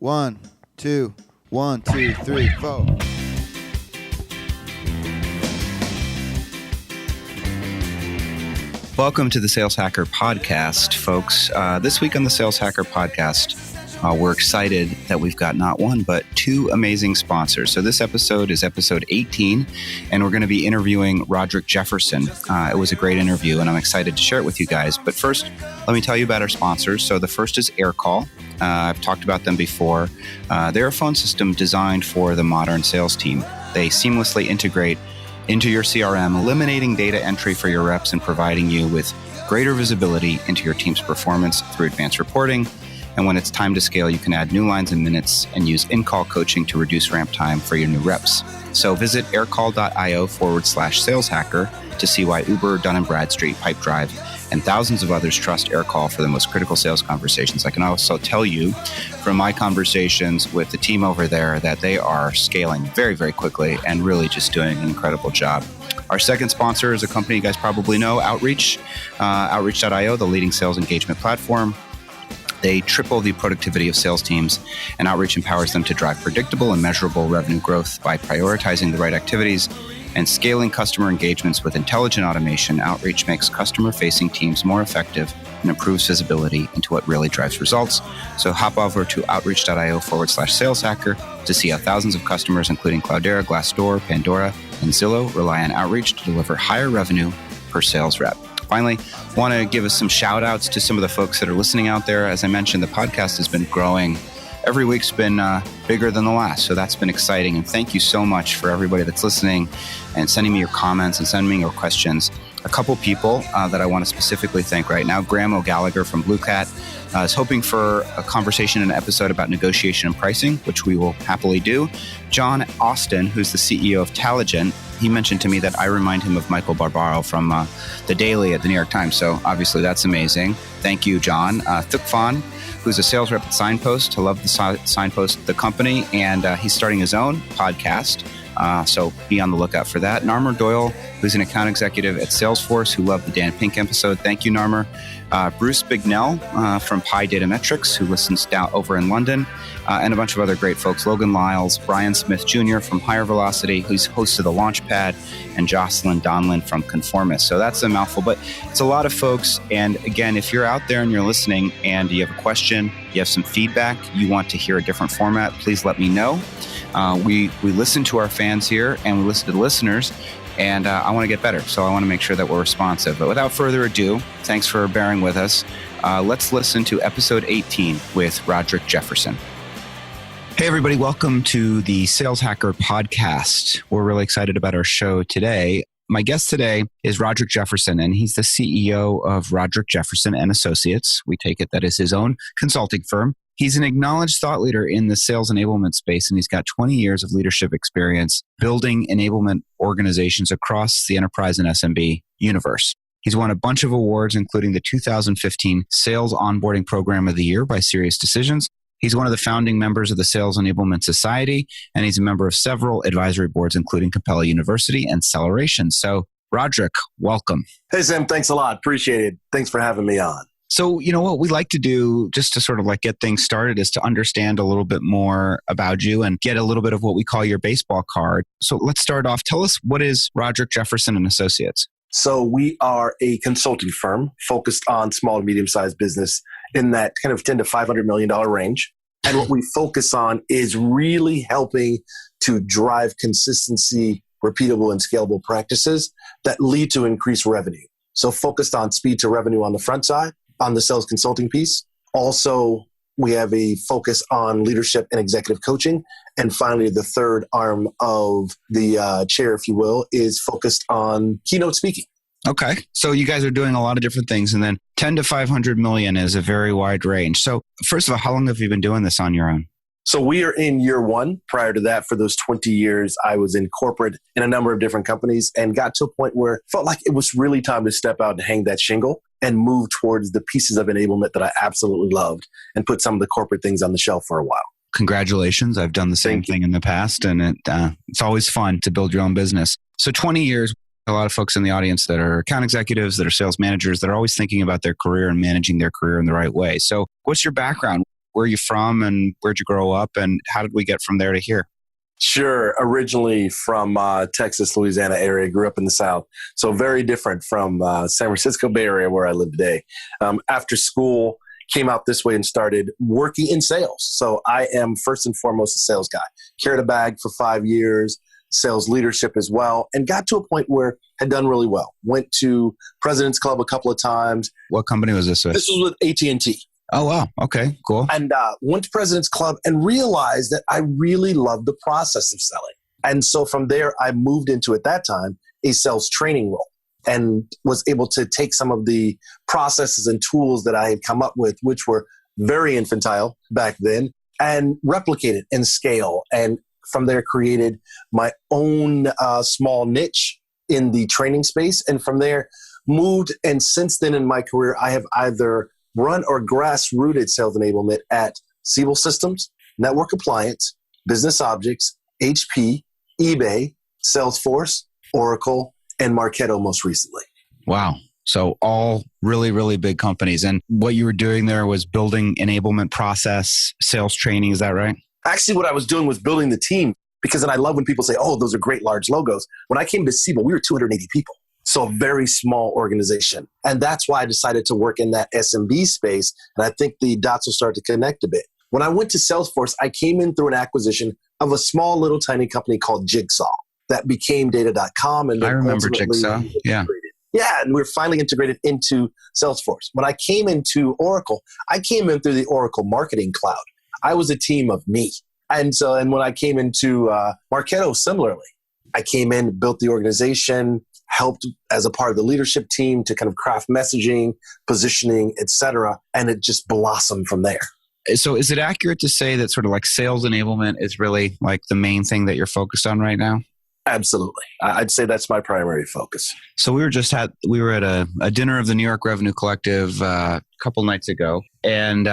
1, 2, 1, 2, 3, 4. Welcome to the Sales Hacker Podcast, folks. This week on the Sales Hacker Podcast, we're excited that we've got not one, but two amazing sponsors. So this episode is episode 18, and we're going to be interviewing Roderick Jefferson. It was a great interview, and I'm excited to share it with you guys. But first, let me tell you about our sponsors. So the first is AirCall. I've talked about them before. They're a phone system designed for the modern sales team. They seamlessly integrate into your CRM, eliminating data entry for your reps and providing you with greater visibility into your team's performance through advanced reporting. And when it's time to scale, you can add new lines and minutes and use in-call coaching to reduce ramp time for your new reps. So visit aircall.io/saleshacker to see why Uber, Dun & Bradstreet, Pipedrive, and thousands of others trust AirCall for the most critical sales conversations. I can also tell you from my conversations with the team over there that they are scaling very, very quickly and really just doing an incredible job. Our second sponsor is a company you guys probably know, Outreach, Outreach.io, the leading sales engagement platform. They triple the productivity of sales teams, and Outreach empowers them to drive predictable and measurable revenue growth by prioritizing the right activities and scaling customer engagements with intelligent automation. Outreach makes customer-facing teams more effective and improves visibility into what really drives results. So hop over to outreach.io/saleshacker to see how thousands of customers, including Cloudera, Glassdoor, Pandora, and Zillow, rely on Outreach to deliver higher revenue per sales rep. Finally, want to give us some shout outs to some of the folks that are listening out there. As I mentioned, the podcast has been growing. Every week's been bigger than the last, so that's been exciting. And thank you so much for everybody that's listening and sending me your comments and sending me your questions. A couple people that I want to specifically thank right now. Graham O'Gallagher from Blue Cat is hoping for a conversation and an episode about negotiation and pricing, which we will happily do. John Austin, who's the CEO of Taligent, he mentioned to me that I remind him of Michael Barbaro from The Daily at the New York Times. So obviously that's amazing. Thank you, John. Thukfan, who's a sales rep at Signpost. I love the Signpost, the company, and he's starting his own podcast. So be on the lookout for that. Narmer Doyle, who's an account executive at Salesforce, who loved the Dan Pink episode. Thank you, Narmer. Bruce Bignell from Pi Data Metrics, who listens down over in London, and a bunch of other great folks. Logan Lyles, Brian Smith Jr. from Higher Velocity, who's host of The Launchpad, and Jocelyn Donlin from Conformist. So that's a mouthful, but it's a lot of folks. And again, if you're out there and you're listening and you have a question, you have some feedback, you want to hear a different format, please let me know. We listen to our fans here and we listen to the listeners, and I want to get better. So I want to make sure that we're responsive. But without further ado, thanks for bearing with us. Let's listen to episode 18 with Roderick Jefferson. Hey, everybody. Welcome to the Sales Hacker Podcast. We're really excited about our show today. My guest today is Roderick Jefferson, and he's the CEO of Roderick Jefferson and Associates. We take it that is his own consulting firm. He's an acknowledged thought leader in the sales enablement space, and he's got 20 years of leadership experience building enablement organizations across the enterprise and SMB universe. He's won a bunch of awards, including the 2015 Sales Onboarding Program of the Year by Serious Decisions. He's one of the founding members of the Sales Enablement Society, and he's a member of several advisory boards, including Capella University and Celleration. So, Roderick, welcome. Hey, Sam, thanks a lot. Appreciate it. Thanks for having me on. So, you know, what we like to do just to sort of like get things started is to understand a little bit more about you and get a little bit of what we call your baseball card. So let's start off. Tell us, what is Roderick Jefferson and Associates? So we are a consulting firm focused on small to medium-sized business in that kind of $10 to $500 million range. And what we focus on is really helping to drive consistency, repeatable and scalable practices that lead to increased revenue. So focused on speed to revenue on the front side, on the sales consulting piece. Also, we have a focus on leadership and executive coaching. And finally, the third arm of the chair, if you will, is focused on keynote speaking. Okay. So you guys are doing a lot of different things. And then 10 to 500 million is a very wide range. So first of all, how long have you been doing this on your own? So we are in year one. Prior to that, for those 20 years, I was in corporate in a number of different companies and got to a point where it felt like it was really time to step out and hang that shingle and move towards the pieces of enablement that I absolutely loved and put some of the corporate things on the shelf for a while. Congratulations. I've done the same thing in the past, and it's always fun to build your own business. So 20 years, a lot of folks in the audience that are account executives, that are sales managers, that are always thinking about their career and managing their career in the right way. So what's your background? where are you from and where'd you grow up and how did we get from there to here? Sure. Originally from Texas, Louisiana area, grew up in the South. So very different from San Francisco Bay Area where I live today. After school, came out this way and started working in sales. So I am first and foremost a sales guy. Carried a bag for 5 years, sales leadership as well, and got to a point where had done really well. Went to President's Club a couple of times. What company was this with? This was with AT&T. Oh, wow. Okay, cool. And went to President's Club and realized that I really loved the process of selling. And so from there, I moved into, at that time, a sales training role and was able to take some of the processes and tools that I had come up with, which were very infantile back then, and replicate it and scale. And from there, created my own small niche in the training space. And from there, moved. And since then in my career, I have either run or grassrooted sales enablement at Siebel Systems, Network Appliance, Business Objects, HP, eBay, Salesforce, Oracle, and Marketo most recently. Wow. So all really, really big companies. And what you were doing there was building enablement process, sales training. Is that right? Actually, what I was doing was building the team because then I love when people say, oh, those are great large logos. When I came to Siebel, we were 280 people. So a very small organization. And that's why I decided to work in that SMB space. And I think the dots will start to connect a bit. When I went to Salesforce, I came in through an acquisition of a small little tiny company called Jigsaw that became data.com. And I remember Jigsaw. Yeah. Yeah. And we're finally integrated into Salesforce. When I came into Oracle, I came in through the Oracle Marketing Cloud. I was a team of me. And when I came into Marketo, similarly, I came in, built the organization, helped as a part of the leadership team to kind of craft messaging, positioning, et cetera. And it just blossomed from there. So is it accurate to say that sort of like sales enablement is really like the main thing that you're focused on right now? Absolutely. I'd say that's my primary focus. So we were at a dinner of the New York Revenue Collective a couple nights ago, and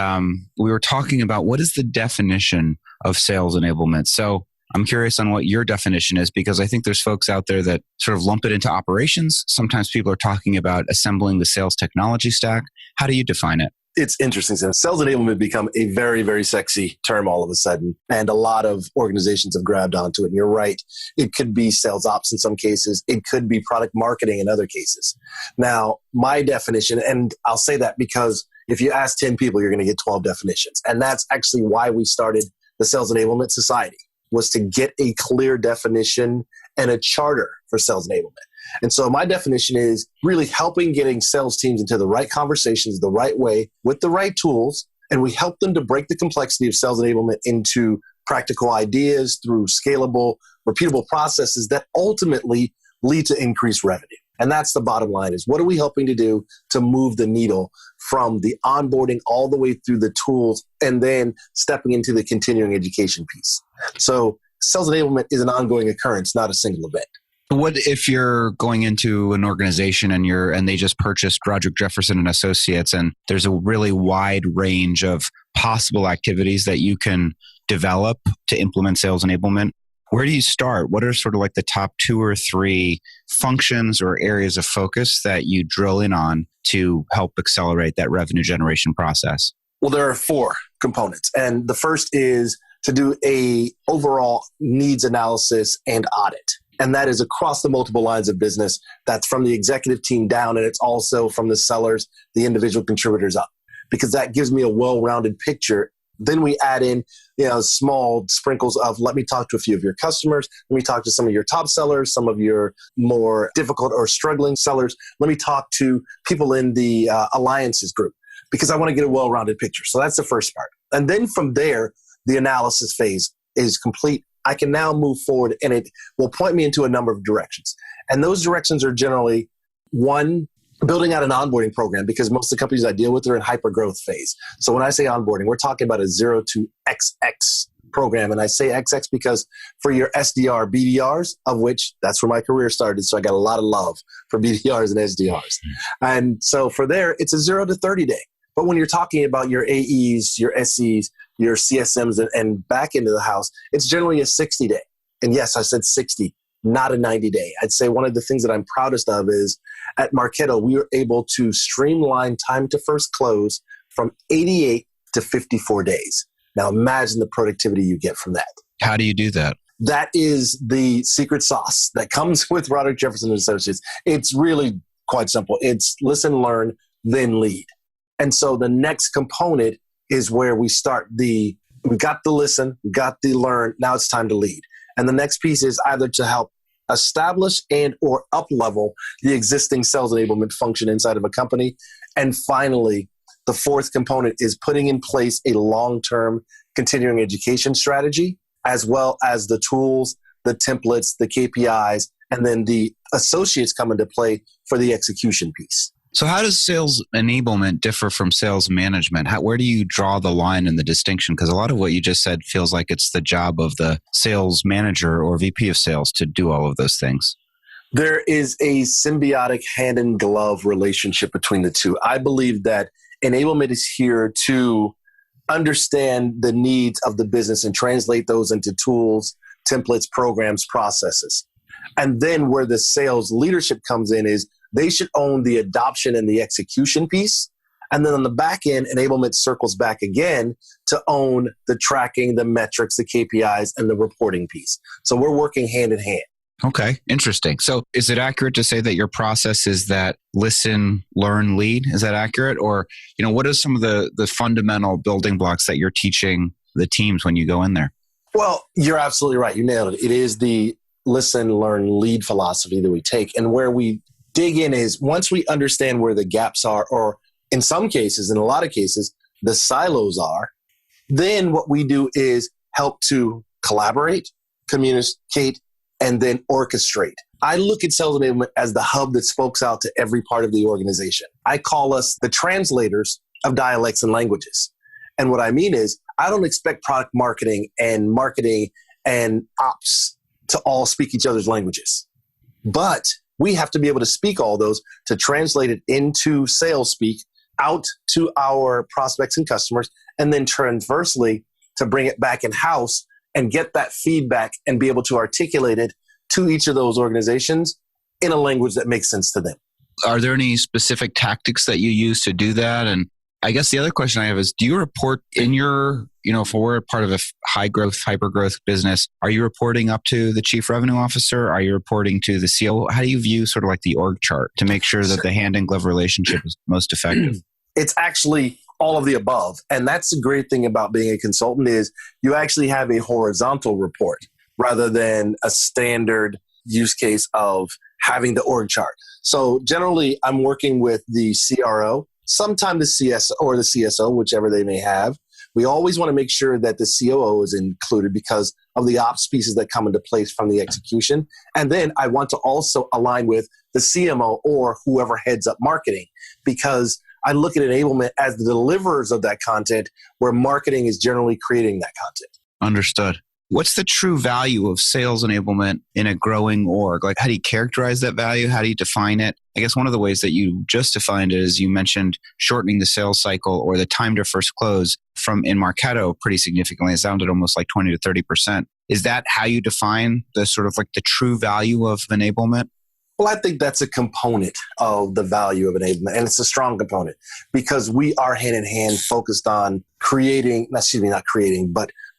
we were talking about what is the definition of sales enablement. So I'm curious on what your definition is, because I think there's folks out there that sort of lump it into operations. Sometimes people are talking about assembling the sales technology stack. How do you define it? It's interesting. Sales enablement become a very, very sexy term all of a sudden. And a lot of organizations have grabbed onto it. And you're right. It could be sales ops in some cases. It could be product marketing in other cases. Now, my definition, and I'll say that because if you ask 10 people, you're going to get 12 definitions. And that's actually why we started the Sales Enablement Society, was to get a clear definition and a charter for sales enablement. And so my definition is really helping getting sales teams into the right conversations the right way with the right tools. And we help them to break the complexity of sales enablement into practical ideas through scalable, repeatable processes that ultimately lead to increased revenue. And that's the bottom line, is what are we helping to do to move the needle from the onboarding all the way through the tools and then stepping into the continuing education piece. So sales enablement is an ongoing occurrence, not a single event. What if you're going into an organization and they just purchased Roderick Jefferson and Associates, and there's a really wide range of possible activities that you can develop to implement sales enablement? Where do you start? What are sort of like the top 2 or 3 functions or areas of focus that you drill in on to help accelerate that revenue generation process? Well, there are 4 components. And the first is to do a overall needs analysis and audit. And that is across the multiple lines of business. That's from the executive team down, and it's also from the sellers, the individual contributors up, because that gives me a well-rounded picture. Then we add in, small sprinkles of, let me talk to a few of your customers. Let me talk to some of your top sellers, some of your more difficult or struggling sellers. Let me talk to people in the alliances group, because I want to get a well-rounded picture. So that's the first part. And then from there, the analysis phase is complete. I can now move forward, and it will point me into a number of directions. And those directions are generally, 1, building out an onboarding program, because most of the companies I deal with are in hyper-growth phase. So when I say onboarding, we're talking about a 0 to XX program. And I say XX because for your SDR, BDRs, of which that's where my career started, so I got a lot of love for BDRs and SDRs. And so for there, it's a 0 to 30 day. But when you're talking about your AEs, your SEs, your CSMs, and back into the house, it's generally a 60 day. And yes, I said 60, not a 90 day. I'd say one of the things that I'm proudest of is at Marketo, we were able to streamline time to first close from 88 to 54 days. Now imagine the productivity you get from that. How do you do that? That is the secret sauce that comes with Roderick Jefferson and Associates. It's really quite simple. It's listen, learn, then lead. And so the next component is where we got the listen, we got the learn, now it's time to lead. And the next piece is either to help establish and or up-level the existing sales enablement function inside of a company. And finally, the fourth component is putting in place a long-term continuing education strategy, as well as the tools, the templates, the KPIs, and then the associates come into play for the execution piece. So how does sales enablement differ from sales management? Where do you draw the line and the distinction? Because a lot of what you just said feels like it's the job of the sales manager or VP of sales to do all of those things. There is a symbiotic hand-in-glove relationship between the two. I believe that enablement is here to understand the needs of the business and translate those into tools, templates, programs, processes. And then where the sales leadership comes in is they should own the adoption and the execution piece. And then on the back end, enablement circles back again to own the tracking, the metrics, the KPIs, and the reporting piece. So we're working hand in hand. Okay, interesting. So is it accurate to say that your process is that listen, learn, lead? Is that accurate? Or, what are some of the fundamental building blocks that you're teaching the teams when you go in there? Well, you're absolutely right. You nailed it. It is the listen, learn, lead philosophy that we take. And where we dig in is once we understand where the gaps are, or in some cases, in a lot of cases, the silos are, then what we do is help to collaborate, communicate, and then orchestrate. I look at sales enablement as the hub that spokes out to every part of the organization. I call us the translators of dialects and languages. And what I mean is, I don't expect product marketing and ops to all speak each other's languages. But we have to be able to speak all those to translate it into sales speak out to our prospects and customers, and then transversely to bring it back in-house and get that feedback and be able to articulate it to each of those organizations in a language that makes sense to them. Are there any specific tactics that you use to do that? And I guess the other question I have is, do you report in your, if we're part of a high growth, hyper growth business, are you reporting up to the chief revenue officer? Are you reporting to the COO? How do you view sort of like the org chart to make sure that the hand in glove relationship is most effective? It's actually all of the above. And that's the great thing about being a consultant is you actually have a horizontal report rather than a standard use case of having the org chart. So generally I'm working with the CRO, sometimes the CS or the CSO, whichever they may have. We always want to make sure that the COO is included because of the ops pieces that come into place from the execution. And then I want to also align with the CMO or whoever heads up marketing, because I look at enablement as the deliverers of that content, where marketing is generally creating that content. Understood. What's the true value of sales enablement in a growing org? Like, how do you characterize that value? How do you define it? I guess one of the ways that you just defined it is you mentioned shortening the sales cycle or the time to first close from in Marketo pretty significantly. It sounded almost like 20 to 30%. Is that how you define the sort of like the true value of enablement? Well, I think that's a component of the value of enablement, and it's a strong component because we are hand in hand focused on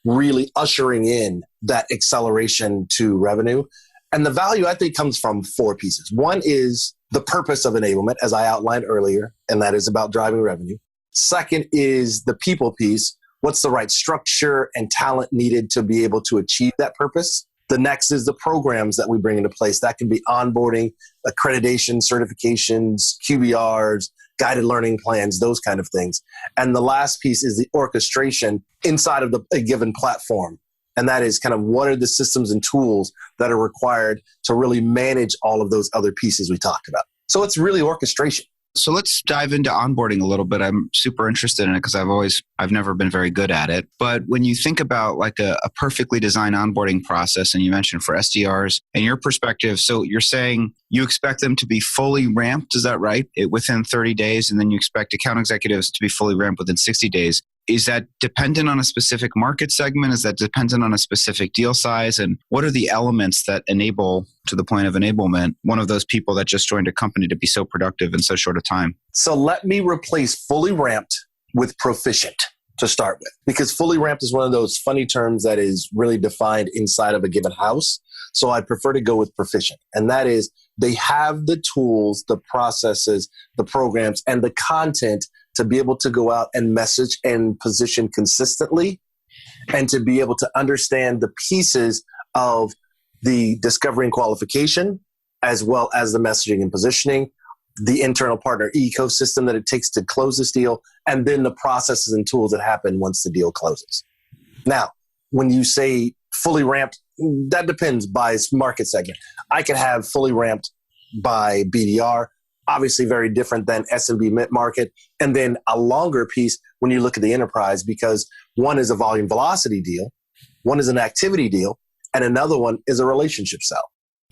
really ushering in that acceleration to revenue. And the value, I think, comes from four pieces. One is the purpose of enablement, as I outlined earlier, and that is about driving revenue. Second is the people piece. What's the right structure and talent needed to be able to achieve that purpose? The next is the programs that we bring into place. That can be onboarding, accreditation, certifications, QBRs, guided learning plans, those kind of things. And the last piece is the orchestration inside of a given platform. And that is kind of what are the systems and tools that are required to really manage all of those other pieces we talked about. So it's really orchestration. So let's dive into onboarding a little bit. I'm super interested in it because I've never been very good at it. But when you think about like a perfectly designed onboarding process, and you mentioned for SDRs and your perspective, so you're saying you expect them to be fully ramped, is that right? Within 30 days, and then you expect account executives to be fully ramped within 60 days. Is that dependent on a specific market segment? Is that dependent on a specific deal size? And what are the elements that enable, to the point of enablement, one of those people that just joined a company to be so productive in so short a time? So let me replace fully ramped with proficient. to start with, because fully ramped is one of those funny terms that is really defined inside of a given house. So I prefer to go with proficient. And that is, they have the tools, the processes, the programs, and the content to be able to go out and message and position consistently, and to be able to understand the pieces of the discovery and qualification, as well as the messaging and positioning, the internal partner ecosystem that it takes to close this deal, and then the processes and tools that happen once the deal closes. Now, when you say fully ramped, that depends by market segment. I could have fully ramped by BDR, obviously very different than SMB mid-market, and then a longer piece when you look at the enterprise, because one is a volume velocity deal, one is an activity deal, and another one is a relationship sell.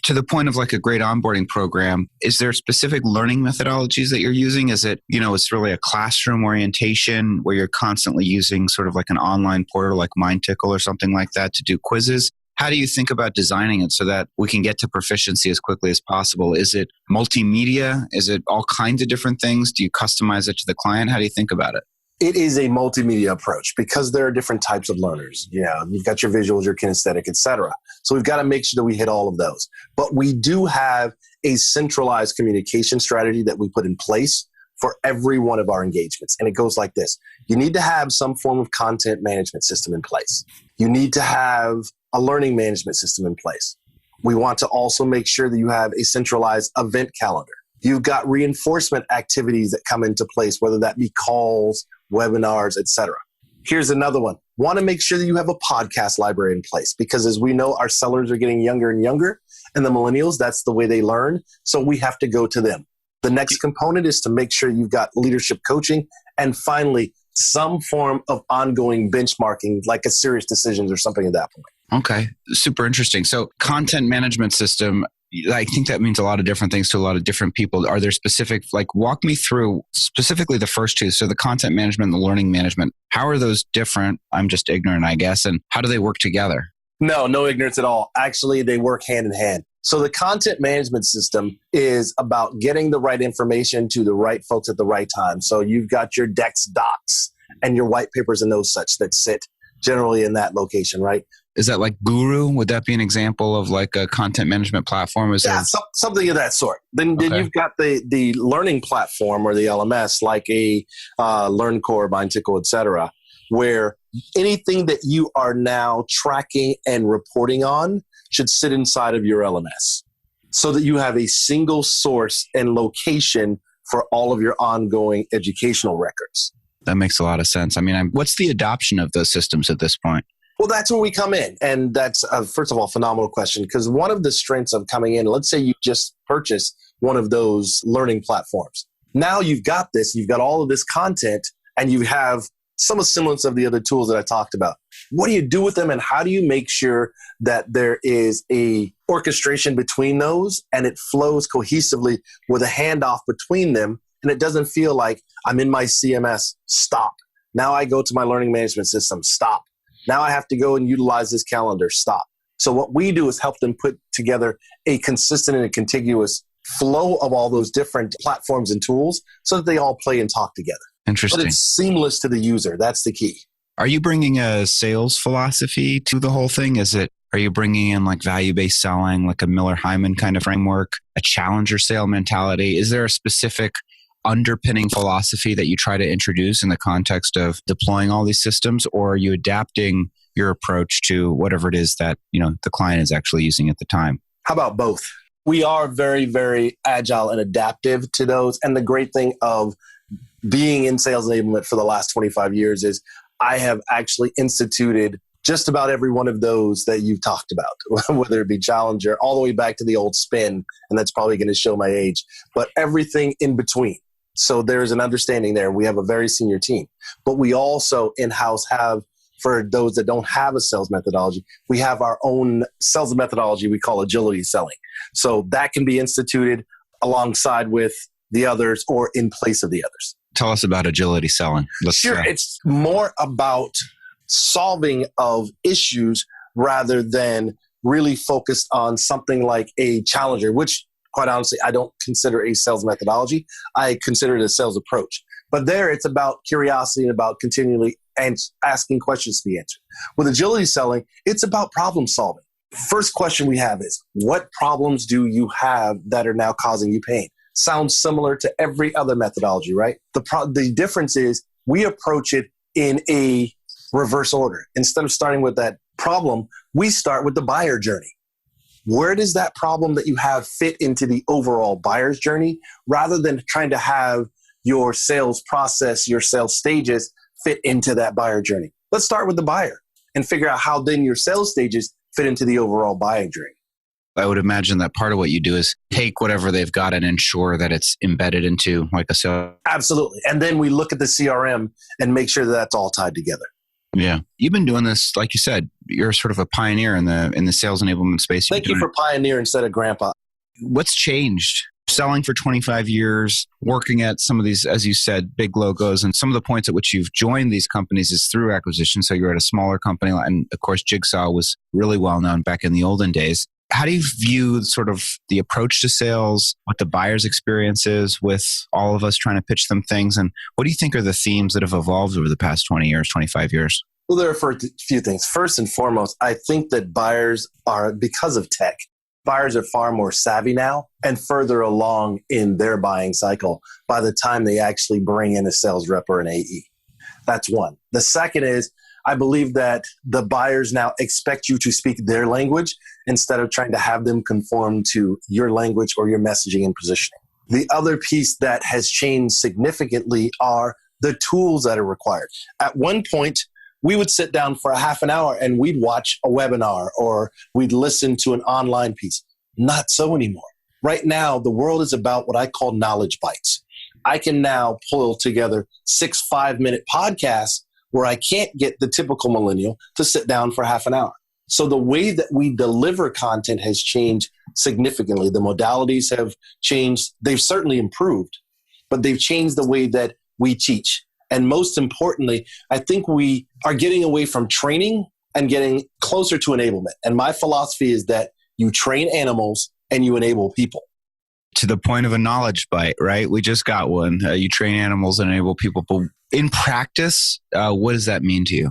To the point of like a great onboarding program, is there specific learning methodologies that you're using? Is it, it's really a classroom orientation where you're constantly using sort of like an online portal like MindTickle or something like that to do quizzes? How do you think about designing it so that we can get to proficiency as quickly as possible? Is it multimedia? Is it all kinds of different things? Do you customize it to the client? How do you think about it? It is a multimedia approach because there are different types of learners. You've got your visuals, your kinesthetic, etc. So we've got to make sure that we hit all of those. But we do have a centralized communication strategy that we put in place for every one of our engagements. And it goes like this. You need to have some form of content management system in place. You need to have a learning management system in place. We want to also make sure that you have a centralized event calendar. You've got reinforcement activities that come into place, whether that be calls, webinars, etc. Here's another one. Want to make sure that you have a podcast library in place, because as we know, our sellers are getting younger and younger, and the millennials, that's the way they learn. So we have to go to them. The next component is to make sure you've got leadership coaching, and finally, some form of ongoing benchmarking, like a serious decisions or something at that point. Okay. Super interesting. So content management system, I think that means a lot of different things to a lot of different people. Are there specific, walk me through specifically the first two. So the content management and the learning management, how are those different? I'm just ignorant, I guess. And how do they work together? No ignorance at all. Actually, they work hand in hand. So the content management system is about getting the right information to the right folks at the right time. So you've got your decks, docs, and your white papers and those such that sit generally in that location, right? Is that like Guru? Would that be an example of like a content management platform? Something of that sort. Then you've got the learning platform or the LMS, like a LearnCore, MindTickle, etc., where anything that you are now tracking and reporting on should sit inside of your LMS, so that you have a single source and location for all of your ongoing educational records. That makes a lot of sense. I mean, what's the adoption of those systems at this point? Well, that's where we come in. And that's, first of all, a phenomenal question, because one of the strengths of coming in, let's say you just purchased one of those learning platforms. Now you've got this, you've got all of this content, and you have some semblance of the other tools that I talked about. What do you do with them, and how do you make sure that there is a orchestration between those and it flows cohesively with a handoff between them, and it doesn't feel like I'm in my CMS, stop. Now I go to my learning management system, stop. Now I have to go and utilize this calendar, stop. So what we do is help them put together a consistent and a contiguous flow of all those different platforms and tools so that they all play and talk together. Interesting. But it's seamless to the user. That's the key. Are you bringing a sales philosophy to the whole thing? Are you bringing in like value-based selling, like a Miller-Hyman kind of framework, a challenger sale mentality? Is there a specific underpinning philosophy that you try to introduce in the context of deploying all these systems, or are you adapting your approach to whatever it is that, the client is actually using at the time? How about both? We are very, very agile and adaptive to those. And the great thing of being in sales enablement for the last 25 years is I have actually instituted just about every one of those that you've talked about, whether it be Challenger, all the way back to the old Spin, and that's probably going to show my age, but everything in between. So there's an understanding there. We have a very senior team, but we also in-house have, for those that don't have a sales methodology, we have our own sales methodology we call agility selling. So that can be instituted alongside with the others or in place of the others. Tell us about agility selling. Sure. It's more about solving of issues rather than really focused on something like a challenger, which quite honestly, I don't consider a sales methodology. I consider it a sales approach, But there, it's about curiosity and about continually asking questions to be answered. With agility selling, it's about problem solving. First question we have is, what problems do you have that are now causing you pain? Sounds similar to every other methodology, right? The difference is we approach it in a reverse order. Instead of starting with that problem, we start with the buyer journey. Where does that problem that you have fit into the overall buyer's journey, rather than trying to have your sales process, your sales stages fit into that buyer journey? Let's start with the buyer and figure out how then your sales stages fit into the overall buying journey. I would imagine that part of what you do is take whatever they've got and ensure that it's embedded into like a sale. Absolutely. And then we look at the CRM and make sure that that's all tied together. Yeah. You've been doing this, like you said, you're sort of a pioneer in the sales enablement space. Thank you for pioneer instead of grandpa. What's changed? Selling for 25 years, working at some of these, as you said, big logos, and some of the points at which you've joined these companies is through acquisition. So you're at a smaller company. And of course, Jigsaw was really well known back in the olden days. How do you view sort of the approach to sales, what the buyer's experience is with all of us trying to pitch them things? And what do you think are the themes that have evolved over the past 20 years, 25 years? Well, there are a few things. First and foremost, I think that buyers are, because of tech, buyers are far more savvy now and further along in their buying cycle by the time they actually bring in a sales rep or an AE. That's one. The second is, I believe that the buyers now expect you to speak their language instead of trying to have them conform to your language or your messaging and positioning. The other piece that has changed significantly are the tools that are required. At one point, we would sit down for a half an hour and we'd watch a webinar or we'd listen to an online piece. Not so anymore. Right now, the world is about what I call knowledge bites. I can now pull together 6 5-minute podcasts where I can't get the typical millennial to sit down for half an hour. So the way that we deliver content has changed significantly. The modalities have changed. They've certainly improved, but they've changed the way that we teach. And most importantly, I think we are getting away from training and getting closer to enablement. And my philosophy is that you train animals and you enable people. To the point of a knowledge bite, right? We just got one. You train animals and enable people. But in practice, what does that mean to you?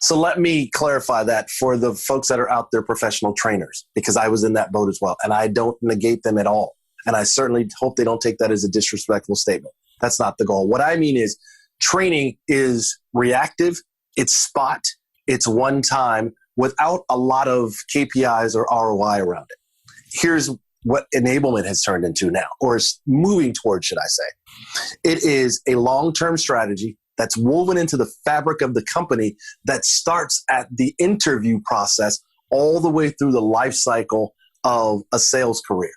So let me clarify that for the folks that are out there, professional trainers, because I was in that boat as well. And I don't negate them at all. And I certainly hope they don't take that as a disrespectful statement. That's not the goal. What I mean is training is reactive. It's spot. It's one time without a lot of KPIs or ROI around it. Here's what enablement has turned into now, or is moving towards, should I say. It is a long-term strategy that's woven into the fabric of the company that starts at the interview process all the way through the life cycle of a sales career.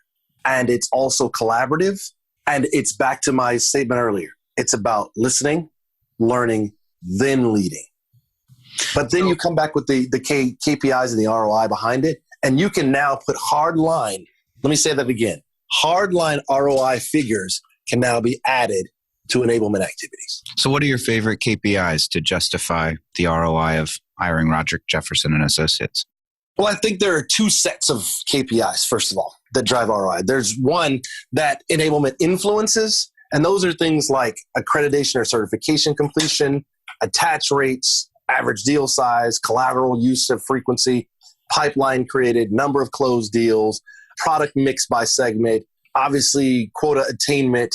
And it's also collaborative. And it's back to my statement earlier. It's about listening, learning, then leading. But then you come back with the KPIs and the ROI behind it, and you can now put hard line. Let me say that again. Hardline ROI figures can now be added to enablement activities. So what are your favorite KPIs to justify the ROI of hiring Roderick Jefferson and Associates? Well, I think there are two sets of KPIs, first of all, that drive ROI. There's one that enablement influences, and those are things like accreditation or certification completion, attach rates, average deal size, collateral use of frequency, pipeline created, number of closed deals, product mix by segment, obviously quota attainment,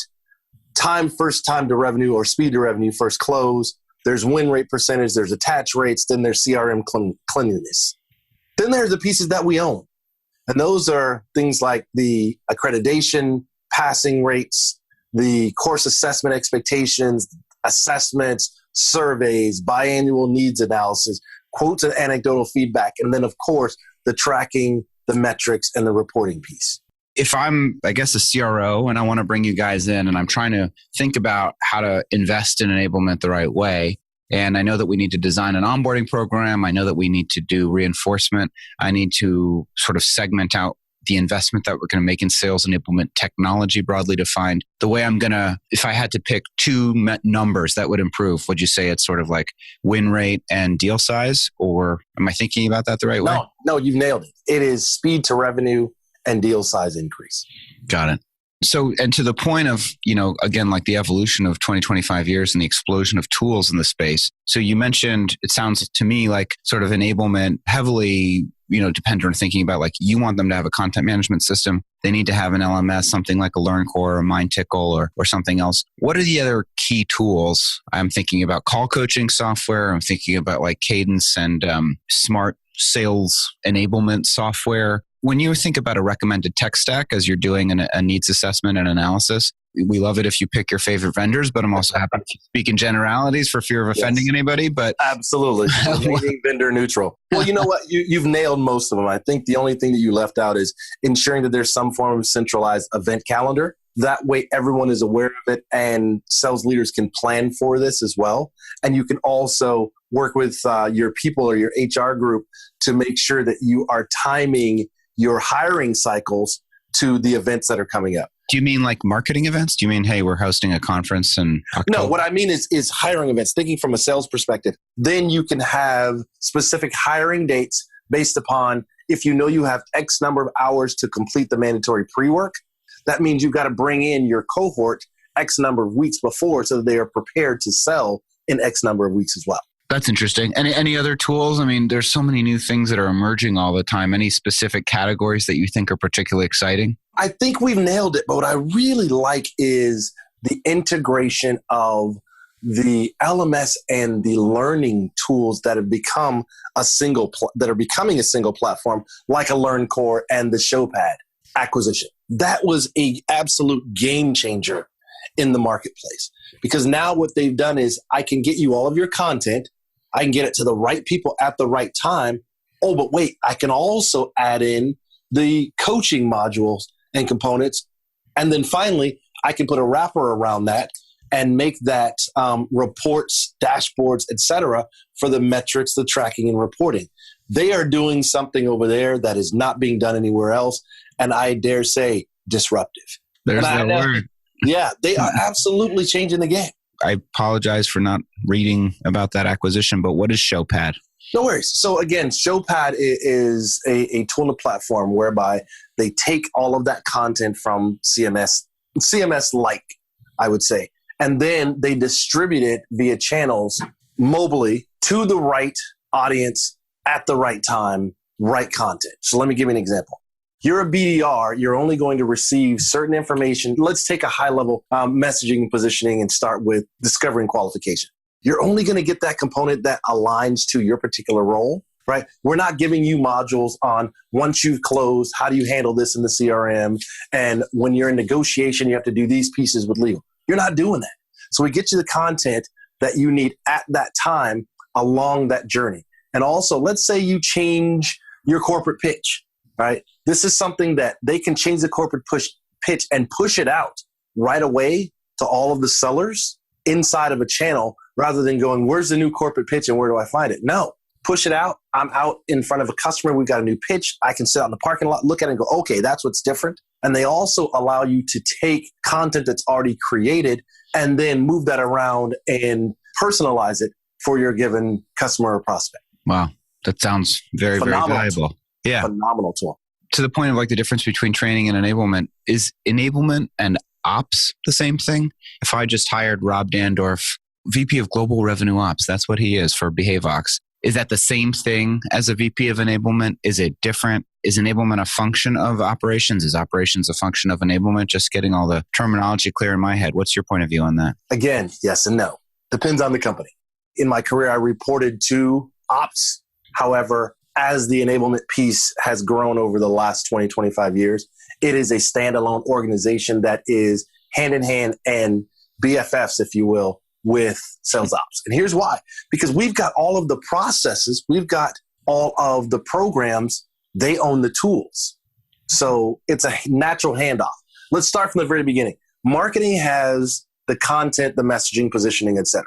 first time to revenue or speed to revenue, first close. There's win rate percentage, there's attach rates, then there's CRM cleanliness. Then there's the pieces that we own. And those are things like the accreditation, passing rates, the course assessment expectations, assessments, surveys, biannual needs analysis, quotes and anecdotal feedback, and then, of course, the tracking, the metrics, and the reporting piece. If I'm, I guess, a CRO and I want to bring you guys in and I'm trying to think about how to invest in enablement the right way, and I know that we need to design an onboarding program, I know that we need to do reinforcement, I need to sort of segment out the investment that we're going to make in sales enablement technology broadly defined. The way I'm going to, if I had to pick two numbers that would improve, would you say it's sort of like win rate and deal size? Or am I thinking about that the right way? No, you've nailed it. It is speed to revenue and deal size increase. Got it. So, and to the point of, again, like the evolution of 20, 25 years and the explosion of tools in the space. So you mentioned, it sounds to me like sort of enablement heavily, dependent on thinking about like you want them to have a content management system. They need to have an LMS, something like a LearnCore or MindTickle or something else. What are the other key tools? I'm thinking about call coaching software. I'm thinking about like Cadence and smart sales enablement software. When you think about a recommended tech stack as you're doing a needs assessment and analysis, we love it if you pick your favorite vendors, but I'm also happy to speak in generalities for fear of offending anybody. But absolutely, remaining vendor neutral. Well, you know what? You've nailed most of them. I think the only thing that you left out is ensuring that there's some form of centralized event calendar. That way, everyone is aware of it, and sales leaders can plan for this as well. And you can also work with your people or your HR group to make sure that you are timing your hiring cycles to the events that are coming up. Do you mean like marketing events? Do you mean, hey, we're hosting a conference in October? No, what I mean is hiring events, thinking from a sales perspective. Then you can have specific hiring dates based upon if you have X number of hours to complete the mandatory pre-work. That means you've got to bring in your cohort X number of weeks before so that they are prepared to sell in X number of weeks as well. That's interesting. Any other tools? I mean, there's so many new things that are emerging all the time. Any specific categories that you think are particularly exciting? I think we've nailed it. But what I really like is the integration of the LMS and the learning tools that have become that are becoming a single platform, like a LearnCore and the ShowPad acquisition. That was an absolute game changer in the marketplace, because now what they've done is I can get you all of your content. I can get it to the right people at the right time. Oh, but wait, I can also add in the coaching modules and components. And then finally, I can put a wrapper around that and make that reports, dashboards, etc. for the metrics, the tracking, and reporting. They are doing something over there that is not being done anywhere else. And I dare say disruptive. There's that word. Yeah, they are absolutely changing the game. I apologize for not reading about that acquisition, but what is ShowPad? No worries. So again, ShowPad is a tool and platform whereby they take all of that content from CMS-like, I would say, and then they distribute it via channels mobily to the right audience at the right time, right content. So let me give you an example. You're a BDR, you're only going to receive certain information. Let's take a high-level messaging and positioning and start with discovery and qualification. You're only going to get that component that aligns to your particular role, right? We're not giving you modules on once you've closed, how do you handle this in the CRM? And when you're in negotiation, you have to do these pieces with legal. You're not doing that. So we get you the content that you need at that time along that journey. And also, let's say you change your corporate pitch, right? This is something that they can change the corporate pitch and push it out right away to all of the sellers inside of a channel rather than going, where's the new corporate pitch and where do I find it? No, push it out. I'm out in front of a customer. We've got a new pitch. I can sit out in the parking lot, look at it and go, okay, that's what's different. And they also allow you to take content that's already created and then move that around and personalize it for your given customer or prospect. Wow. That sounds very, very valuable. Yeah. Phenomenal tool. To the point of like the difference between training and enablement, is enablement and ops the same thing? If I just hired Rob Dandorf, VP of Global Revenue Ops, that's what he is for BehaveVox. Is that the same thing as a VP of enablement? Is it different? Is enablement a function of operations? Is operations a function of enablement? Just getting all the terminology clear in my head. What's your point of view on that? Again, yes and no. Depends on the company. In my career, I reported to ops. However, as the enablement piece has grown over the last 20, 25 years, it is a standalone organization that is hand in hand and BFFs, if you will, with sales ops. And here's why. Because we've got all of the processes, we've got all of the programs, they own the tools. So it's a natural handoff. Let's start from the very beginning. Marketing has the content, the messaging, positioning, etc.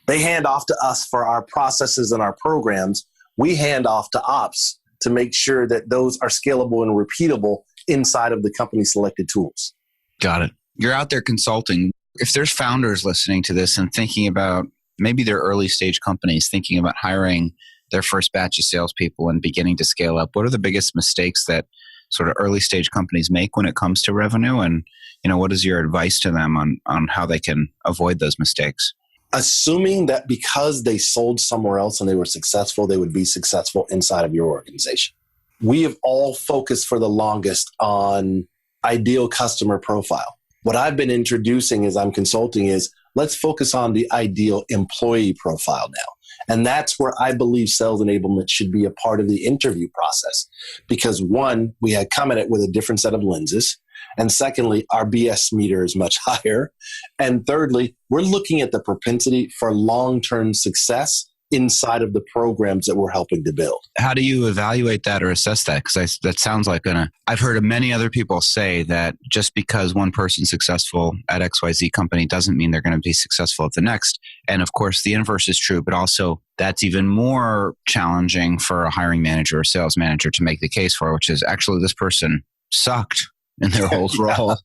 They hand off to us for our processes and our programs. We hand off to ops to make sure that those are scalable and repeatable inside of the company selected tools. Got it. You're out there consulting. If there's founders listening to this and thinking about maybe their early stage companies, thinking about hiring their first batch of salespeople and beginning to scale up, what are the biggest mistakes that sort of early stage companies make when it comes to revenue? And what is your advice to them on how they can avoid those mistakes? Assuming that because they sold somewhere else and they were successful, they would be successful inside of your organization. We have all focused for the longest on ideal customer profile. What I've been introducing as I'm consulting is let's focus on the ideal employee profile now. And that's where I believe sales enablement should be a part of the interview process. Because one, we had come at it with a different set of lenses. And secondly, our BS meter is much higher. And thirdly, we're looking at the propensity for long-term success inside of the programs that we're helping to build. How do you evaluate that or assess that? Because that sounds like I've heard of many other people say that just because one person's successful at XYZ company doesn't mean they're going to be successful at the next. And of course, the inverse is true, but also that's even more challenging for a hiring manager or sales manager to make the case for, which is actually this person sucked in their old role,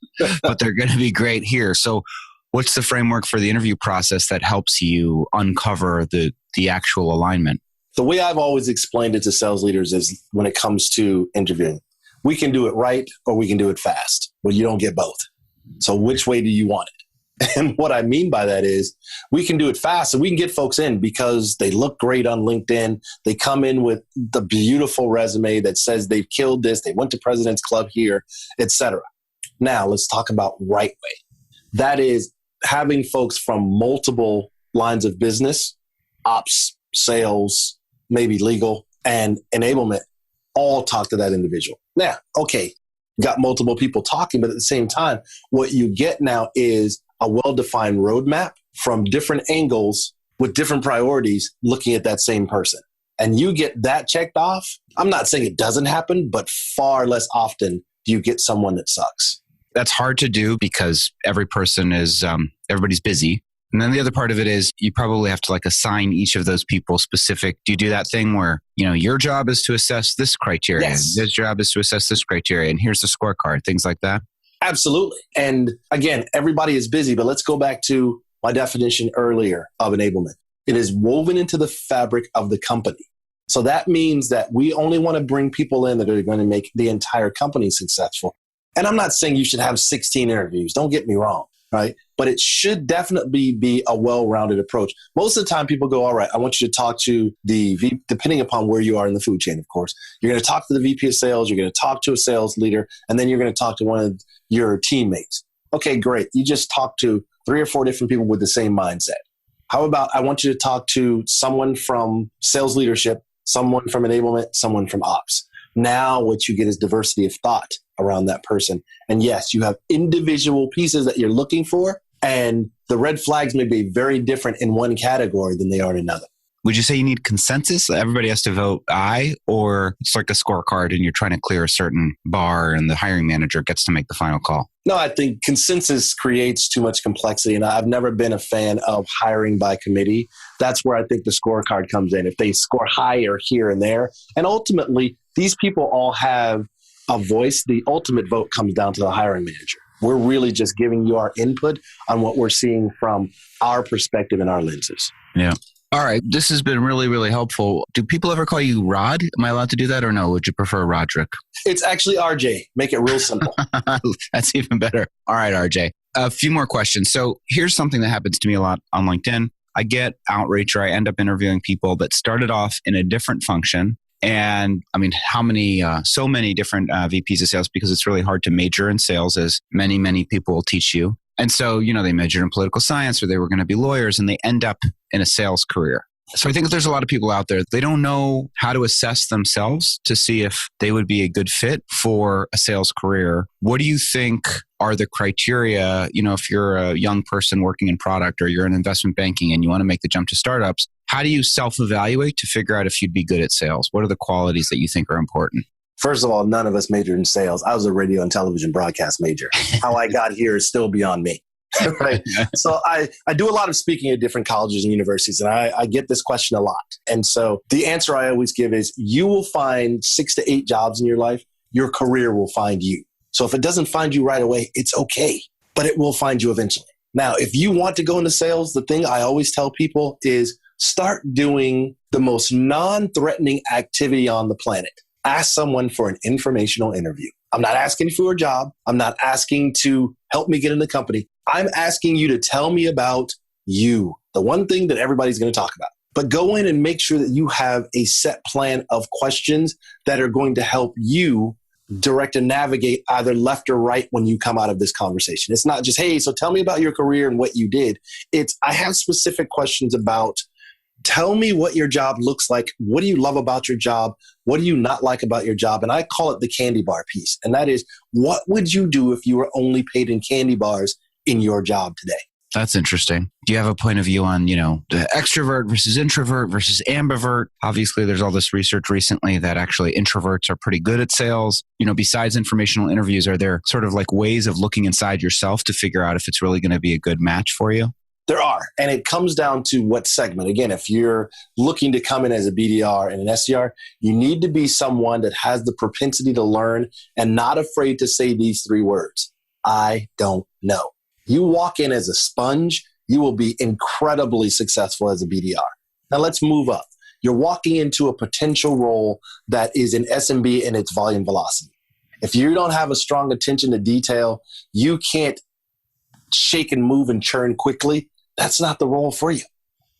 but they're going to be great here. So what's the framework for the interview process that helps you uncover the actual alignment? The way I've always explained it to sales leaders is when it comes to interviewing, we can do it right or we can do it fast. Well, you don't get both. So which way do you want it? And what I mean by that is we can do it fast and we can get folks in because they look great on LinkedIn. They come in with the beautiful resume that says they've killed this. They went to President's Club here, etc. Now let's talk about right way. That is having folks from multiple lines of business, ops, sales, maybe legal, and enablement all talk to that individual. Now, okay, got multiple people talking, but at the same time, what you get now is a well-defined roadmap from different angles with different priorities looking at that same person. And you get that checked off. I'm not saying it doesn't happen, but far less often do you get someone that sucks. That's hard to do because every person is, everybody's busy. And then the other part of it is you probably have to assign each of those people specific. Do you do that thing where, your job is to assess this criteria. Yes. This job is to assess this criteria. And here's the scorecard, things like that. Absolutely. And again, everybody is busy, but let's go back to my definition earlier of enablement. It is woven into the fabric of the company. So that means that we only want to bring people in that are going to make the entire company successful. And I'm not saying you should have 16 interviews. Don't get me wrong, right? But it should definitely be a well-rounded approach. Most of the time people go, all right, I want you to talk to the VP, depending upon where you are in the food chain, of course. You're going to talk to the VP of sales, you're going to talk to a sales leader, and then you're going to talk to one of your teammates. Okay, great. You just talked to 3 or 4 different people with the same mindset. How about I want you to talk to someone from sales leadership, someone from enablement, someone from ops. Now what you get is diversity of thought around that person. And yes, you have individual pieces that you're looking for, and the red flags may be very different in one category than they are in another. Would you say you need consensus? Everybody has to vote aye, or it's like a scorecard and you're trying to clear a certain bar and the hiring manager gets to make the final call? No, I think consensus creates too much complexity. And I've never been a fan of hiring by committee. That's where I think the scorecard comes in. If they score higher here and there, and ultimately these people all have a voice, the ultimate vote comes down to the hiring manager. We're really just giving you our input on what we're seeing from our perspective and our lenses. Yeah. All right. This has been really, really helpful. Do people ever call you Rod? Am I allowed to do that or no? Would you prefer Roderick? It's actually RJ. Make it real simple. That's even better. All right, RJ. A few more questions. So here's something that happens to me a lot on LinkedIn. I get outreach or I end up interviewing people that started off in a different function. And I mean, how many, so many different VPs of sales, because it's really hard to major in sales, as many, many people will teach you. And so, they majored in political science or they were going to be lawyers and they end up in a sales career. So I think there's a lot of people out there, they don't know how to assess themselves to see if they would be a good fit for a sales career. What do you think are the criteria? If you're a young person working in product or you're in investment banking and you want to make the jump to startups, how do you self-evaluate to figure out if you'd be good at sales? What are the qualities that you think are important? First of all, none of us majored in sales. I was a radio and television broadcast major. How I got here is still beyond me. Right. So I do a lot of speaking at different colleges and universities, and I get this question a lot. And so the answer I always give is you will find 6 to 8 jobs in your life. Your career will find you. So if it doesn't find you right away, it's okay, but it will find you eventually. Now, if you want to go into sales, the thing I always tell people is start doing the most non-threatening activity on the planet. Ask someone for an informational interview. I'm not asking for a job. I'm not asking to help me get in the company. I'm asking you to tell me about you, the one thing that everybody's going to talk about. But go in and make sure that you have a set plan of questions that are going to help you direct and navigate either left or right when you come out of this conversation. It's not just, hey, so tell me about your career and what you did. It's, I have specific questions about, tell me what your job looks like. What do you love about your job? What do you not like about your job? And I call it the candy bar piece. And that is, what would you do if you were only paid in candy bars in your job today? That's interesting. Do you have a point of view on, the extrovert versus introvert versus ambivert? Obviously, there's all this research recently that actually introverts are pretty good at sales. Besides informational interviews, are there sort of like ways of looking inside yourself to figure out if it's really going to be a good match for you? There are. And it comes down to what segment. Again, if you're looking to come in as a BDR and an SDR, you need to be someone that has the propensity to learn and not afraid to say these three words. I don't know. You walk in as a sponge, you will be incredibly successful as a BDR. Now let's move up. You're walking into a potential role that is an SMB in its volume velocity. If you don't have a strong attention to detail, you can't shake and move and churn quickly. That's not the role for you,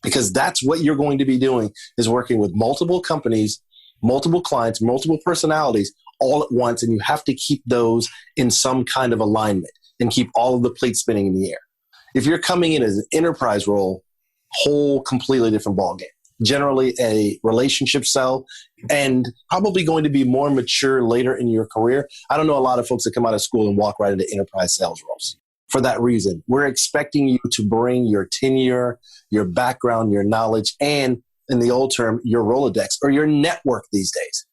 because that's what you're going to be doing, is working with multiple companies, multiple clients, multiple personalities all at once. And you have to keep those in some kind of alignment and keep all of the plates spinning in the air. If you're coming in as an enterprise role, whole completely different ballgame. Generally a relationship sell, and probably going to be more mature later in your career. I don't know a lot of folks that come out of school and walk right into enterprise sales roles. For that reason, we're expecting you to bring your tenure, your background, your knowledge, and in the old term, your Rolodex or your network these days.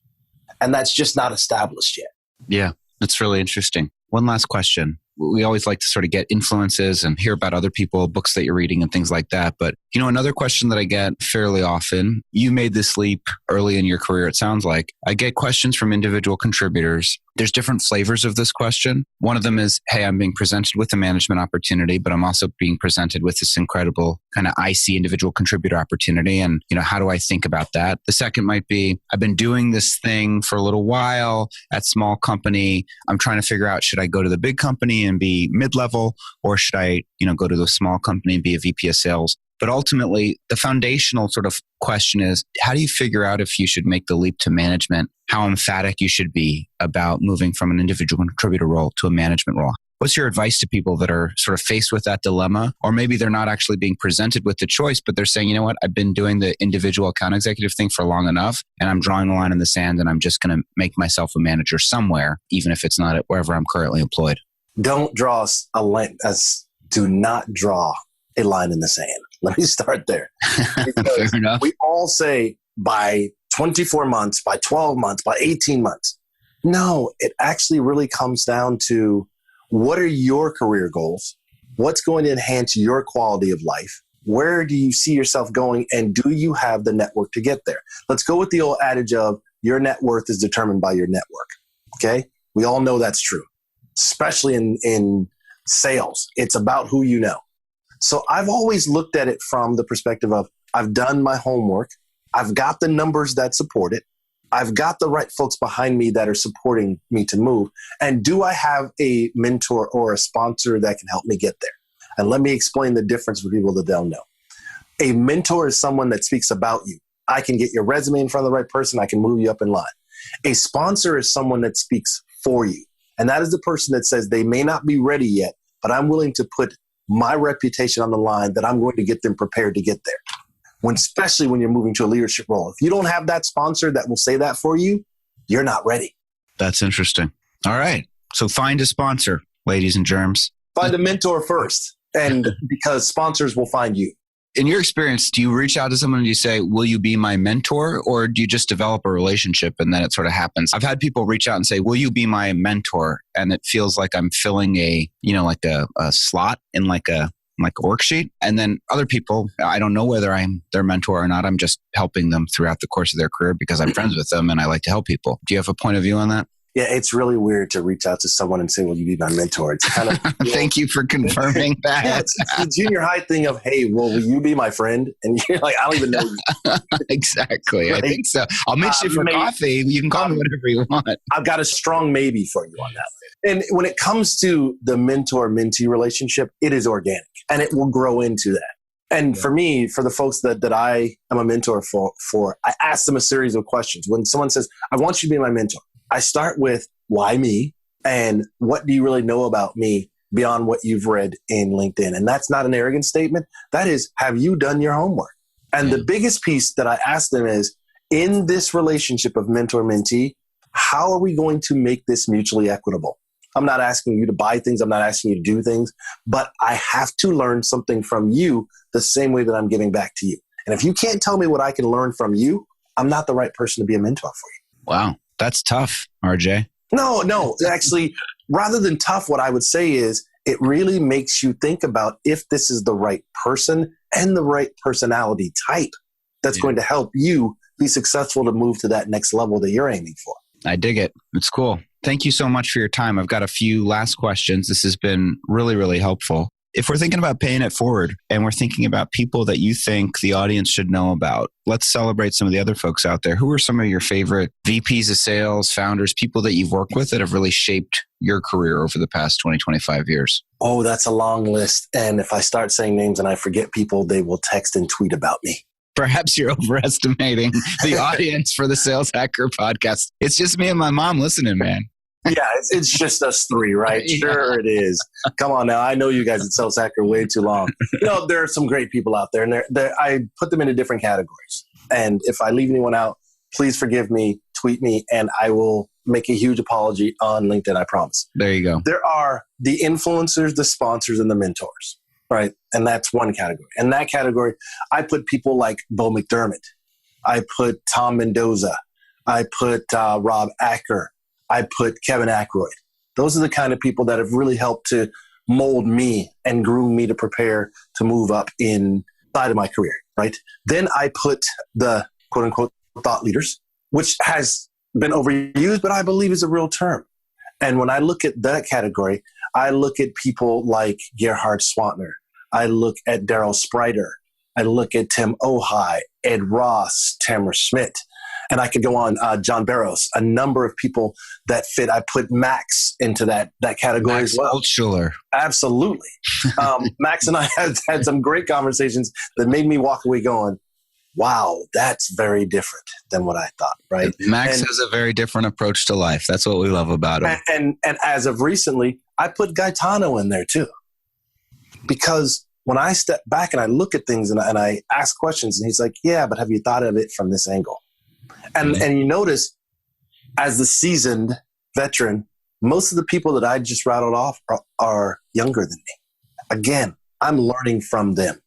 And that's just not established yet. Yeah, that's really interesting. One last question. We always like to sort of get influences and hear about other people, books that you're reading and things like that. But, another question that I get fairly often, you made this leap early in your career, it sounds like. I get questions from individual contributors. There's different flavors of this question. One of them is, hey, I'm being presented with a management opportunity, but I'm also being presented with this incredible kind of IC individual contributor opportunity. And, how do I think about that? The second might be, I've been doing this thing for a little while at small company. I'm trying to figure out, should I go to the big company and be mid-level, or should I, go to the small company and be a VP of sales? But ultimately, the foundational sort of question is, how do you figure out if you should make the leap to management? How emphatic you should be about moving from an individual contributor role to a management role? What's your advice to people that are sort of faced with that dilemma? Or maybe they're not actually being presented with the choice, but they're saying, you know what, I've been doing the individual account executive thing for long enough, and I'm drawing a line in the sand, and I'm just going to make myself a manager somewhere, even if it's not at wherever I'm currently employed. Don't draw a line. Do not draw a line in the sand. Let me start there. Fair enough. We all say by 24 months, by 12 months, by 18 months. No, it actually really comes down to, what are your career goals? What's going to enhance your quality of life? Where do you see yourself going? And do you have the network to get there? Let's go with the old adage of, your net worth is determined by your network. Okay? We all know that's true, especially in sales. It's about who you know. So I've always looked at it from the perspective of, I've done my homework. I've got the numbers that support it. I've got the right folks behind me that are supporting me to move. And do I have a mentor or a sponsor that can help me get there? And let me explain the difference for people that don't know. A mentor is someone that speaks about you. I can get your resume in front of the right person. I can move you up in line. A sponsor is someone that speaks for you. And that is the person that says they may not be ready yet, but I'm willing to put my reputation on the line, that I'm going to get them prepared to get there. Especially when you're moving to a leadership role. If you don't have that sponsor that will say that for you, you're not ready. That's interesting. All right. So find a sponsor, ladies and germs. Find a mentor first, and because sponsors will find you. In your experience, do you reach out to someone and you say, will you be my mentor? Or do you just develop a relationship and then it sort of happens? I've had people reach out and say, will you be my mentor? And it feels like I'm filling a slot in like a worksheet. And then other people, I don't know whether I'm their mentor or not. I'm just helping them throughout the course of their career because I'm friends with them and I like to help people. Do you have a point of view on that? Yeah, it's really weird to reach out to someone and say, will you be my mentor? It's kind of... Thank you for confirming that. Yeah, it's the junior high thing of, hey, well, will you be my friend? And you're like, I don't even know you. Exactly. Right? I think so. I'll meet you for coffee. You can call me whatever you want. I've got a strong maybe for you on that. And when it comes to the mentor-mentee relationship, it is organic and it will grow into that. And for me, for the folks that I am a mentor for, I ask them a series of questions. When someone says, I want you to be my mentor, I start with, why me? And what do you really know about me beyond what you've read in LinkedIn? And that's not an arrogant statement. That is, have you done your homework? And the biggest piece that I ask them is, in this relationship of mentor-mentee, how are we going to make this mutually equitable? I'm not asking you to buy things. I'm not asking you to do things, but I have to learn something from you the same way that I'm giving back to you. And if you can't tell me what I can learn from you, I'm not the right person to be a mentor for you. Wow. That's tough, RJ. No. Actually, rather than tough, what I would say is it really makes you think about if this is the right person and the right personality type that's going to help you be successful to move to that next level that you're aiming for. I dig it. It's cool. Thank you so much for your time. I've got a few last questions. This has been really, really helpful. If we're thinking about paying it forward and we're thinking about people that you think the audience should know about, let's celebrate some of the other folks out there. Who are some of your favorite VPs of sales, founders, people that you've worked with that have really shaped your career over the past 20, 25 years? Oh, that's a long list. And if I start saying names and I forget people, they will text and tweet about me. Perhaps you're overestimating the audience for the Sales Hacker podcast. It's just me and my mom listening, man. Yeah, it's just us three, right? Yeah. Sure it is. Come on now. I know you guys at Sales Hacker way too long. There are some great people out there, and I put them into different categories. And if I leave anyone out, please forgive me, tweet me, and I will make a huge apology on LinkedIn, I promise. There you go. There are the influencers, the sponsors, and the mentors, right? And that's one category. In that category, I put people like Bo McDermott. I put Tom Mendoza. I put Rob Acker. I put Kevin Ackroyd. Those are the kind of people that have really helped to mold me and groom me to prepare to move up inside of my career, right? Then I put the quote unquote thought leaders, which has been overused, but I believe is a real term. And when I look at that category, I look at people like Gerhard Swantner. I look at Daryl Sprider. I look at Tim Ojai, Ed Ross, Tamara Schmidt. And I could go on, John Barrows, a number of people that fit. I put Max into that category Max as well. Altschuler. Absolutely. Max and I have had some great conversations that made me walk away going, wow, that's very different than what I thought, right? Max has a very different approach to life. That's what we love about him. And as of recently, I put Gaetano in there too. Because when I step back and I look at things and I ask questions, and he's like, yeah, but have you thought of it from this angle? And you notice, as the seasoned veteran, most of the people that I just rattled off are younger than me. Again, I'm learning from them.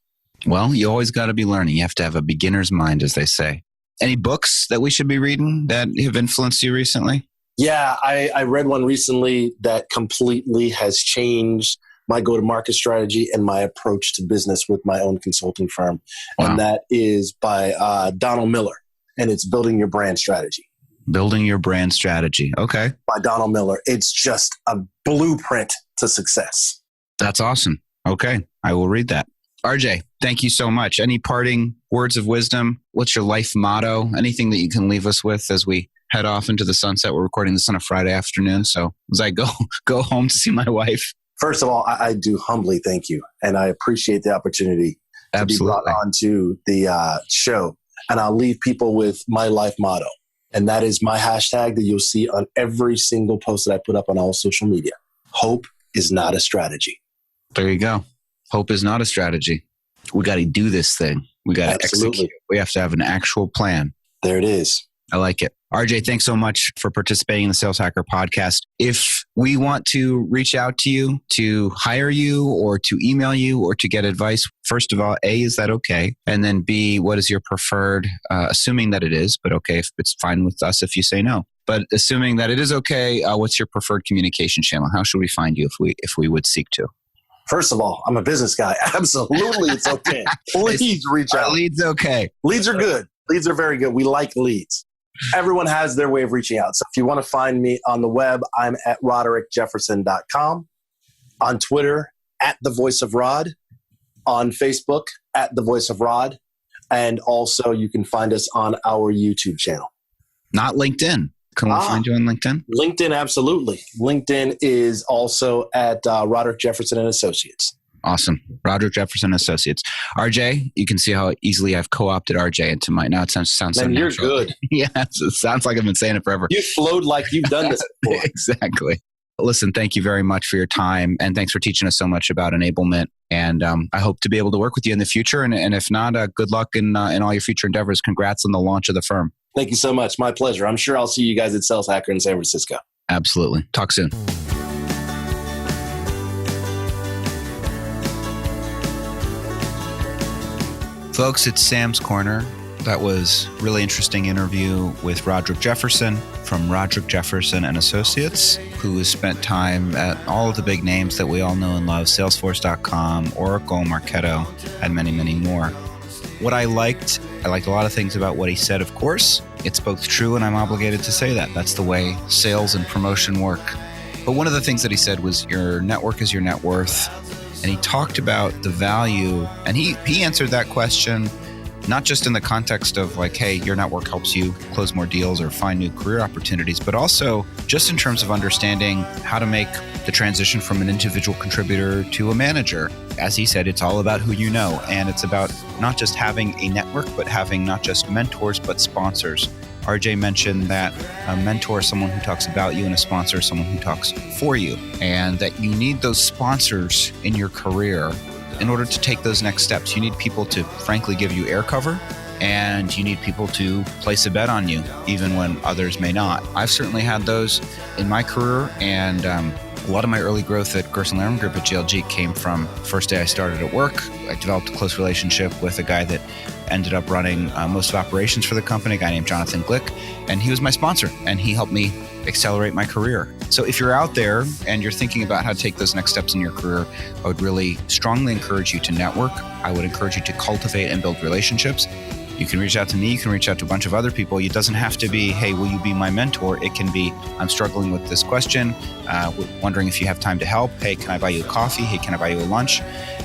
Well, you always got to be learning. You have to have a beginner's mind, as they say. Any books that we should be reading that have influenced you recently? Yeah, I read one recently that completely has changed my go-to-market strategy and my approach to business with my own consulting firm. Wow. And that is by Donald Miller. And it's Building Your Brand Strategy. Building Your Brand Strategy. Okay. By Donald Miller. It's just a blueprint to success. That's awesome. Okay. I will read that. RJ, thank you so much. Any parting words of wisdom? What's your life motto? Anything that you can leave us with as we head off into the sunset? We're recording this on a Friday afternoon. So as I go home to see my wife. First of all, I do humbly thank you. And I appreciate the opportunity to be brought onto the show. And I'll leave people with my life motto. And that is my hashtag that you'll see on every single post that I put up on all social media. Hope is not a strategy. There you go. Hope is not a strategy. We got to do this thing. We got to execute. We have to have an actual plan. There it is. I like it. RJ, thanks so much for participating in the Sales Hacker podcast. If we want to reach out to you to hire you or to email you or to get advice, first of all, A, is that okay? And then B, what is your preferred, assuming that it is, but okay, if it's fine with us if you say no. But assuming that it is okay, what's your preferred communication channel? How should we find you if we would seek to? First of all, I'm a business guy. Absolutely, it's okay. Please reach out. Leads okay. Leads are good. Leads are very good. We like leads. everyone has their way of reaching out. So if you want to find me on the web, I'm at roderickjefferson.com, on Twitter, at The Voice of Rod, on Facebook, at The Voice of Rod, and also you can find us on our YouTube channel. Not LinkedIn. Can we find you on LinkedIn? LinkedIn, absolutely. LinkedIn is also at Roderick Jefferson and Associates. Awesome. Roderick Jefferson Associates. RJ, you can see how easily I've co-opted RJ into my, now it sounds so natural. You're good. Yeah, it sounds like I've been saying it forever. You flowed like you've done this before. Exactly. Listen, thank you very much for your time, and thanks for teaching us so much about enablement. And I hope to be able to work with you in the future. And if not, good luck in all your future endeavors. Congrats on the launch of the firm. Thank you so much. My pleasure. I'm sure I'll see you guys at Sales Hacker in San Francisco. Absolutely. Talk soon. Folks, it's Sam's Corner. That was a really interesting interview with Roderick Jefferson from Roderick Jefferson and Associates, who has spent time at all of the big names that we all know and love, Salesforce.com, Oracle, Marketo, and many, many more. What I liked a lot of things about what he said, of course. It's both true and I'm obligated to say that. That's the way sales and promotion work. But one of the things that he said was your network is your net worth. And he talked about the value, and he answered that question not just in the context of like, hey, your network helps you close more deals or find new career opportunities, but also just in terms of understanding how to make the transition from an individual contributor to a manager. As he said, it's all about who you know, and it's about not just having a network, but having not just mentors, but sponsors. RJ mentioned that a mentor is someone who talks about you, and a sponsor is someone who talks for you, and that you need those sponsors in your career in order to take those next steps. You need people to frankly give you air cover, and you need people to place a bet on you, even when others may not. I've certainly had those in my career, and a lot of my early growth at Gerson Lehman Group at GLG came from first day I started at work. I developed a close relationship with a guy that ended up running most of operations for the company, a guy named Jonathan Glick, and he was my sponsor, and he helped me accelerate my career. So if you're out there and you're thinking about how to take those next steps in your career, I would really strongly encourage you to network. I would encourage you to cultivate and build relationships. You can reach out to me. You can reach out to a bunch of other people. It doesn't have to be, hey, will you be my mentor? It can be, I'm struggling with this question, wondering if you have time to help. Hey, can I buy you a coffee? Hey, can I buy you a lunch?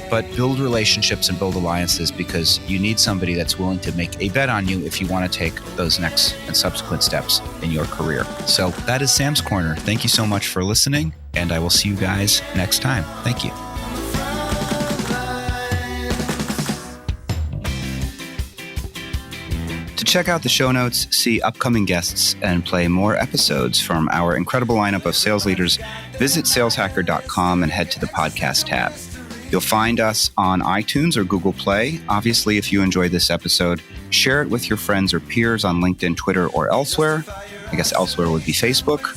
But build relationships and build alliances, because you need somebody that's willing to make a bet on you if you want to take those next and subsequent steps in your career. So that is Sam's Corner. Thank you so much for listening, and I will see you guys next time. Thank you. To check out the show notes, see upcoming guests, and play more episodes from our incredible lineup of sales leaders, visit saleshacker.com and head to the podcast tab. You'll find us on iTunes or Google Play. Obviously, if you enjoyed this episode, share it with your friends or peers on LinkedIn, Twitter, or elsewhere. I guess elsewhere would be Facebook.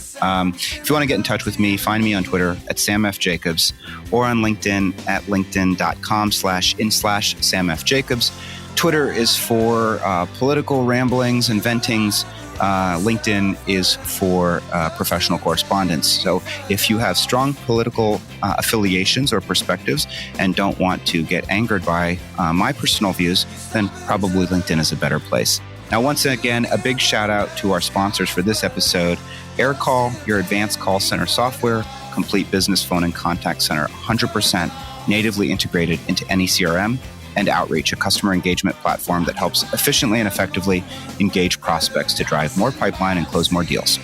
If you want to get in touch with me, find me on Twitter at SamFJacobs or on LinkedIn at linkedin.com/in/SamFJacobs. Twitter is for political ramblings and ventings. LinkedIn is for professional correspondence. So if you have strong political affiliations or perspectives and don't want to get angered by my personal views, then probably LinkedIn is a better place. Now, once again, a big shout out to our sponsors for this episode: AirCall, your advanced call center software, complete business phone and contact center, 100% natively integrated into any CRM, and Outreach, a customer engagement platform that helps efficiently and effectively engage prospects to drive more pipeline and close more deals.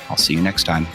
I'll see you next time.